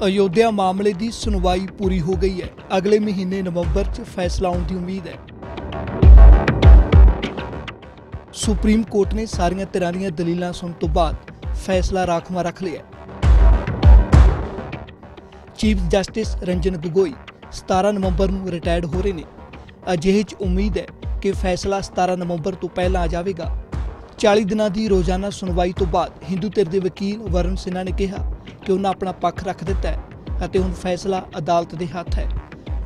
अयोध्या मामले की सुनवाई पूरी हो गई है। अगले महीने नवंबर च फैसला आने की उम्मीद है। सुप्रीम कोर्ट ने सारियां धिरां दीयां दलीलां सुनने तो बाद फैसला राखवा रख लिया। चीफ जस्टिस रंजन गोगोई 17 नवंबर को रिटायर्ड हो रहे हैं। अजिहे च उम्मीद है कि फैसला 17 नवंबर तो पहला आ जाएगा। 40 दिनों की रोजाना सुनवाई तो बाद हिंदू धिर के वकील वरुण सिन्हा ने कहा कि उन्हें अपना पक्ष रख दिता है और हुण फैसला अदालत के हाथ है।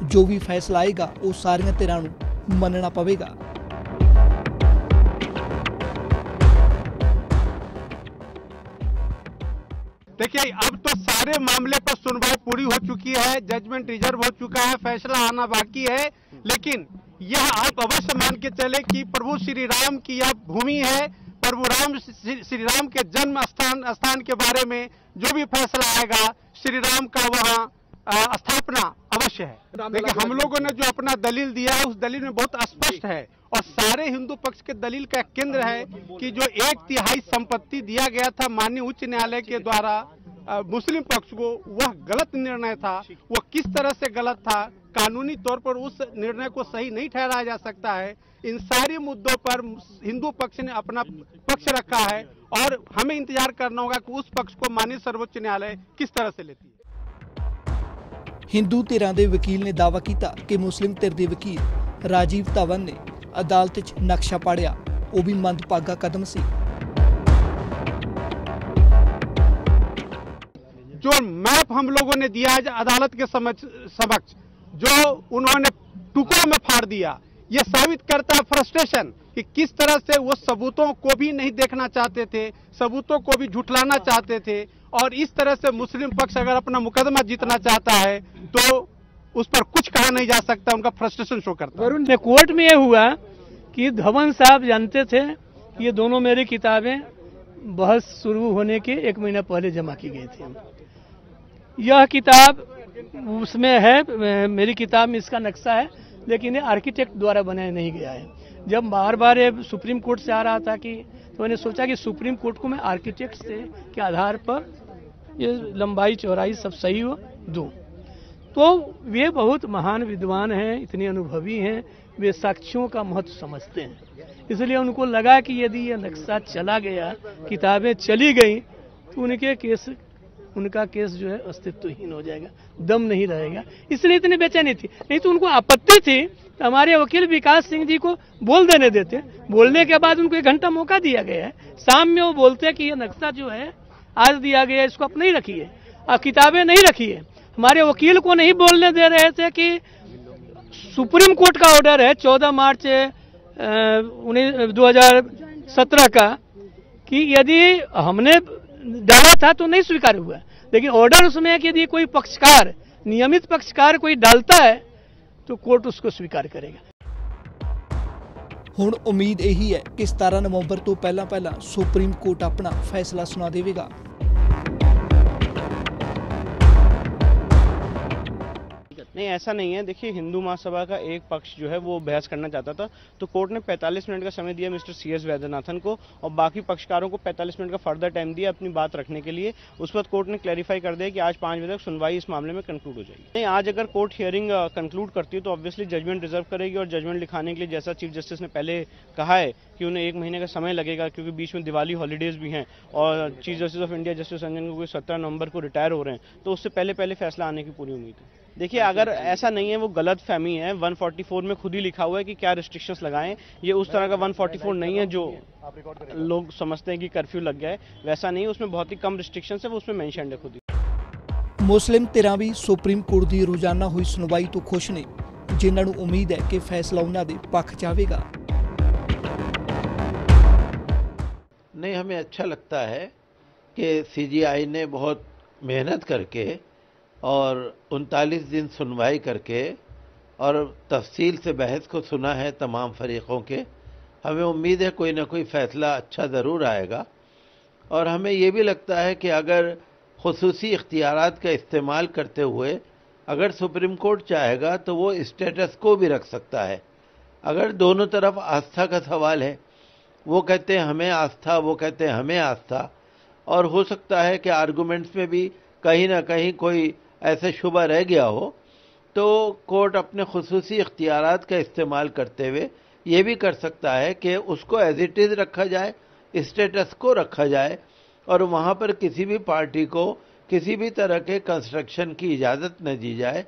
जो भी फैसला आएगा वो सारियां धिरां नूं मनना पवेगा। देखिए, अब तो सारे मामले पर सुनवाई पूरी हो चुकी है, जजमेंट रिजर्व हो चुका है, फैसला आना बाकी है। लेकिन यह आप अवश्य मान के चले कि प्रभु श्री राम की यह भूमि है। प्रभु राम श्री राम के जन्म स्थान के बारे में जो भी फैसला आएगा, श्री राम का वहाँ स्थापना अवश्य है। देखिए, हम लोगों ने जो अपना दलील दिया है उस दलील में बहुत स्पष्ट है और सारे हिंदू पक्ष के दलील का केंद्र है कि जो 1/3 संपत्ति दिया गया था माननीय उच्च न्यायालय के द्वारा मुस्लिम पक्ष को, वह गलत निर्णय था। वह किस तरह से गलत था, कानूनी तौर पर उस निर्णय को सही नहीं ठहराया जा सकता है। इन सारे मुद्दों पर हिंदू पक्ष ने अपना पक्ष रखा है और हमें इंतजार करना होगा कि उस पक्ष को माननीय सर्वोच्च न्यायालय किस तरह से लेती है। हिंदू धिरां दे वकील ने दावा किया कि मुस्लिम धिर दे वकील राजीव धवन ने अदालत च नक्शा पाड़िया, वो भी मंदभागा कदम सी। जो मैप हम लोगों ने दिया है अदालत के समक्ष, जो उन्होंने टुकड़ों में फाड़ दिया, यह साबित करता है फ्रस्ट्रेशन कि किस तरह से वो सबूतों को भी नहीं देखना चाहते थे, सबूतों को भी झुठलाना चाहते थे। और इस तरह से मुस्लिम पक्ष अगर अपना मुकदमा जीतना चाहता है तो उस पर कुछ कहा नहीं जा सकता, उनका फ्रस्ट्रेशन शो करता है। कोर्ट में यह हुआ कि धवन साहब जानते थे कि ये दोनों मेरी किताबें बहस शुरू होने के 1 महीना पहले जमा की गई थी। यह किताब उसमें है, मेरी किताब में इसका नक्शा है, लेकिन ये आर्किटेक्ट द्वारा बनाया नहीं गया है। जब बार बार ये सुप्रीम कोर्ट से आ रहा था कि तो मैंने सोचा कि सुप्रीम कोर्ट को मैं आर्किटेक्ट से के आधार पर ये लंबाई चौड़ाई सब सही हो दूँ। तो वे बहुत महान विद्वान हैं, इतने अनुभवी हैं, वे साक्ष्यों का महत्व समझते हैं। इसलिए उनको लगा कि यदि ये नक्शा चला गया, किताबें चली गई, तो उनका केस जो है अस्तित्वहीन हो जाएगा, दम नहीं रहेगा। इसलिए इतनी बेचैनी थी। नहीं तो उनको आपत्ति थी तो हमारे वकील विकास सिंह जी को बोल देने देते। बोलने के बाद उनको 1 घंटा मौका दिया गया है। शाम में वो बोलते कि ये नक्शा जो है आज दिया गया, इसको आप नहीं रखिए, किताबें नहीं रखिए। हमारे वकील को नहीं बोलने दे रहे थे कि सुप्रीम कोर्ट का ऑर्डर है 14 मार्च 2017 का कि यदि हमने डाला था तो नहीं स्वीकार हुआ, लेकिन ऑर्डर उसमें है कि यदि कोई पक्षकार, नियमित पक्षकार कोई डालता है तो कोर्ट उसको स्वीकार करेगा। हुण उम्मीद यही है कि 17 नवंबर तो पहला सुप्रीम कोर्ट अपना फैसला सुना देगा। नहीं, ऐसा नहीं है। देखिए, हिंदू महासभा का एक पक्ष जो है वो बहस करना चाहता था, तो कोर्ट ने 45 मिनट का समय दिया मिस्टर CS वैद्यनाथन को और बाकी पक्षकारों को 45 मिनट का फर्दर टाइम दिया अपनी बात रखने के लिए। उस वक्त कोर्ट ने क्लैरिफाई कर दिया कि आज 5 बजे तक सुनवाई इस मामले में कंक्लूड हो जाएगी। नहीं, आज अगर कोर्ट हियरिंग कंक्लूड करती है तो ऑब्वियसली जजमेंट रिजर्व करेगी और जजमेंट लिखाने के लिए, जैसा चीफ जस्टिस ने पहले कहा है कि उन्हें 1 महीने का समय लगेगा, क्योंकि बीच में दिवाली हॉलीडेज भी हैं और chief justice of India justice Ranjan Gogoi 17 नवंबर को रिटायर हो रहे हैं, तो उससे पहले फैसला आने की पूरी उम्मीद है। देखिए, अगर ऐसा नहीं है, वो गलत फहमी है। 144 में खुद ही लिखा हुआ है कि क्या रिस्ट्रिक्शंस लगाएं। ये उस तरह का 144 नहीं है जो लोग समझते हैं कि कर्फ्यू लग गया है, वैसा नहीं है। उसमें बहुत ही कम रिस्ट्रिक्शंस है, वो उसमें मेंशन है खुद ही। मुस्लिम धिरां भी सुप्रीम कोर्ट की रोजाना हुई सुनवाई तो खुश ने, जिन्हां नूं उम्मीद है कि फैसला उन्हां दे पक्ष च आवेगा। नहीं, हमें अच्छा लगता है कि CGI ने बहुत मेहनत करके और 39 दिन सुनवाई करके और तफसील से बहस को सुना है तमाम फरीक़ों के। हमें उम्मीद है कोई ना कोई फ़ैसला अच्छा ज़रूर आएगा। और हमें ये भी लगता है कि अगर खुसूसी इख्तियारात का इस्तेमाल करते हुए अगर सुप्रीम कोर्ट चाहेगा तो वो स्टेटस को भी रख सकता है। अगर दोनों तरफ आस्था का सवाल है, वो कहते हैं हमें आस्था, वो कहते हैं हमें आस्था, और हो सकता है कि आर्गूमेंट्स में भी कहीं ना कहीं कोई ऐसे शुबा रह गया हो तो कोर्ट अपने खुसूसी इख्तियारात का इस्तेमाल करते हुए ये भी कर सकता है कि उसको एज इट इज़ रखा जाए, स्टेटस को रखा जाए और वहाँ पर किसी भी पार्टी को किसी भी तरह के कंस्ट्रक्शन की इजाज़त न दी जाए।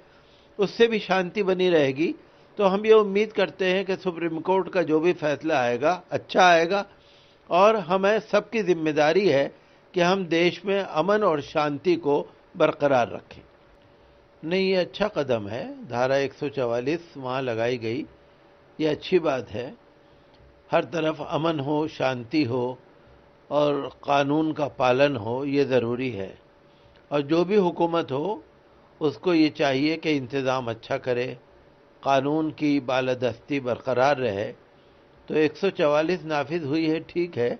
उससे भी शांति बनी रहेगी। तो हम ये उम्मीद करते हैं कि सुप्रीम कोर्ट का जो भी फैसला आएगा अच्छा आएगा और हमें सबकी जिम्मेदारी है कि हम देश में अमन और शांति को बरकरार रखें। नहीं, ये अच्छा कदम है। धारा 144 वहाँ लगाई गई, ये अच्छी बात है। हर तरफ अमन हो, शांति हो और कानून का पालन हो, ये ज़रूरी है। और जो भी हुकूमत हो उसको ये चाहिए कि इंतज़ाम अच्छा करे, कानून की बालादस्ती बरकरार रहे। तो 144 नाफिज हुई है, ठीक है,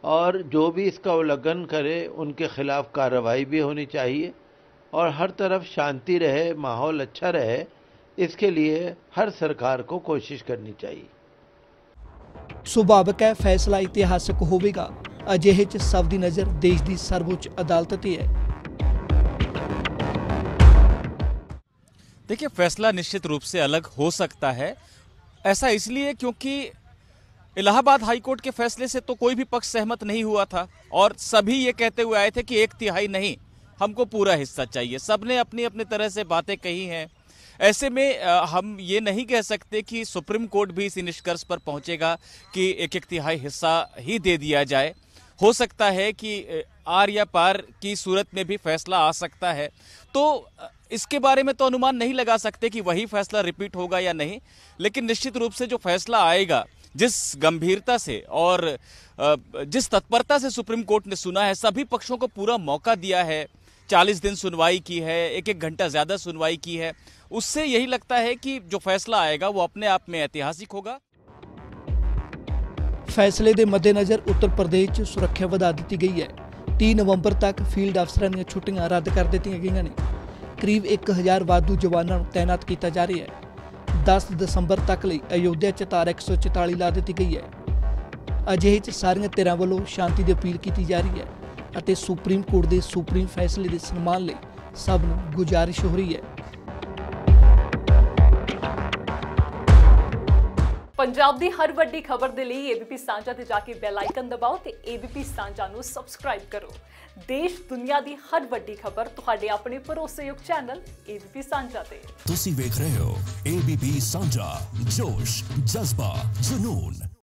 और जो भी इसका उल्लंघन करे उनके खिलाफ कार्रवाई भी होनी चाहिए और हर तरफ शांति रहे, माहौल अच्छा रहे, इसके लिए हर सरकार को कोशिश करनी चाहिए। ਸੁਭਾਵਿਕ ਹੈ ਫੈਸਲਾ ਇਤਿਹਾਸਕ ਹੋਵੇਗਾ। ਅਜਿਹੇ 'ਚ ਸਭ ਦੀ ਨਜ਼ਰ ਦੇਸ਼ ਦੀ ਸਰਵਉੱਚ ਅਦਾਲਤ ਤੇ ਹੈ। देखिए, फैसला निश्चित रूप से अलग हो सकता है। ऐसा इसलिए क्योंकि इलाहाबाद हाईकोर्ट के फैसले से तो कोई भी पक्ष सहमत नहीं हुआ था और सभी ये कहते हुए आए थे कि 1/3 नहीं, हमको पूरा हिस्सा चाहिए। सबने अपनी अपनी तरह से बातें कही हैं। ऐसे में हम ये नहीं कह सकते कि सुप्रीम कोर्ट भी इसी निष्कर्ष पर पहुंचेगा कि 1/3 हिस्सा ही दे दिया जाए। हो सकता है कि आर या पार की सूरत में भी फैसला आ सकता है। तो इसके बारे में तो अनुमान नहीं लगा सकते कि वही फैसला रिपीट होगा या नहीं, लेकिन निश्चित रूप से जो फैसला आएगा, जिस गंभीरता से और जिस तत्परता से सुप्रीम कोर्ट ने सुना है, सभी पक्षों को पूरा मौका दिया है, 40 दिन सुनवाई की है, 1-1 घंटा ज्यादा सुनवाई की है, उससे यही लगता है कि जो फैसला आएगा वो अपने आप में ऐतिहासिक होगा। फैसले के मद्देनजर उत्तर प्रदेश 'ਚ सुरक्षा ਵਧਾ ਦਿੱਤੀ गई है। 3 नवंबर तक फील्ड अफसरां ਦੀਆਂ ਛੁੱਟੀਆਂ ਰੱਦ ਕਰ ਦਿੱਤੀਆਂ ਗਈਆਂ ਨੇ। करीब 1000 वाधू जवानों को तैनात किया जा रहा है। 10 दसंबर तक लिए अयोध्या 'ਚ धारा 144 ला दी गई है। अजिहे 'ਚ सारियां धिरां ਵੱਲੋਂ शांति की अपील की जा रही है ਅਤੇ सुप्रीम कोर्ट के सुप्रीम फैसले के सम्मान लिए सब नूं गुजारिश हो रही है। पंजाब दी हर वड्डी खबर दे लई एबीपी सांझा ते जाके बेल आइकन दबाओ ते एबीपी सांझा नूं सबसक्राइब करो। देश दुनिया दी हर वड्डी खबर तुहाडे अपने भरोसेयोग चैनल एबीपी सांझा ते। तुसी वेख रहे हो एबीपी सांझा, जोश, जज्बा, जुनून।